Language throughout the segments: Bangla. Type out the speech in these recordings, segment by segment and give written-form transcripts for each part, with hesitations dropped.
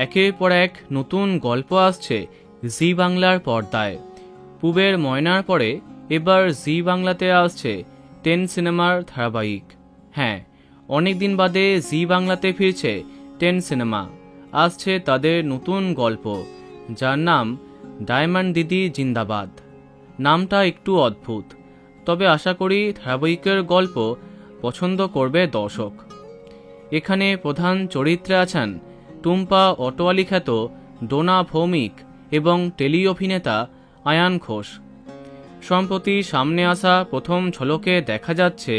একের পর এক নতুন গল্প আসছে জি বাংলার পর্দায়। পূবের ময়নার পরে এবার জি বাংলাতে আসছে 10 সিনেমার ধারাবাহিক। হ্যাঁ, অনেকদিন বাদে জি বাংলাতে ফিরছে 10 সিনেমা। আসছে তাদের নতুন গল্প, যার নাম ডায়মন্ড দিদি জিন্দাবাদ। নামটা একটু অদ্ভুত, তবে আশা করি ধারাবাহিকের গল্প পছন্দ করবে দর্শক। এখানে প্রধান চরিত্রে আছেন টুম্পা অটোয়ালি খ্যাত ডোনা ভৌমিক এবং টেলি অভিনেতা আয়ান ঘোষ। সম্প্রতি সামনে আসা প্রথম ঝলকে দেখা যাচ্ছে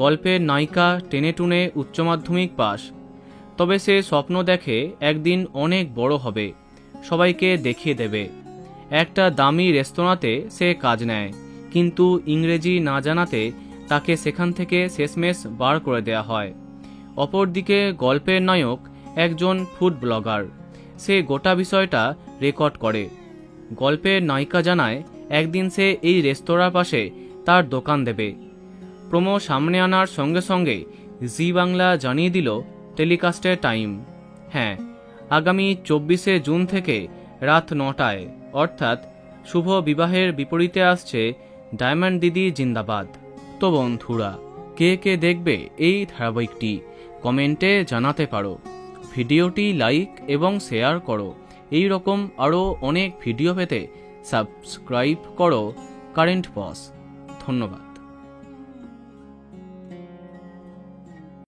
গল্পের নায়িকা টেনে টুনে উচ্চ মাধ্যমিক পাস, তবে সে স্বপ্ন দেখে একদিন অনেক বড় হবে, সবাইকে দেখিয়ে দেবে। একটা দামি রেস্তোরাঁতে সে কাজ নেয়, কিন্তু ইংরেজি না জানাতে তাকে সেখান থেকে শেষমেশ বার করে দেয়া হয়। অপরদিকে গল্পের নায়ক একজন ফুড ব্লগার, সে গোটা বিষয়টা রেকর্ড করে। গল্পের নায়িকা জানায় একদিন সে এই রেস্তোরাঁর পাশে তার দোকান দেবে। প্রোমো সামনে আনার সঙ্গে সঙ্গে জি বাংলা জানিয়ে দিল টেলিকাস্টের টাইম। হ্যাঁ, আগামী 24শে জুন থেকে রাত 9টায়, অর্থাৎ শুভ বিবাহের বিপরীতে আসছে ডায়মন্ড দিদি জিন্দাবাদ। তো বন্ধুরা, কে কে দেখবে এই ধারাবাহিকটি কমেন্টে জানাতে পারো। ভিডিওটি লাইক এবং শেয়ার করো। এই রকম আরও অনেক ভিডিও পেতে সাবস্ক্রাইব করো কারেন্ট বস। ধন্যবাদ।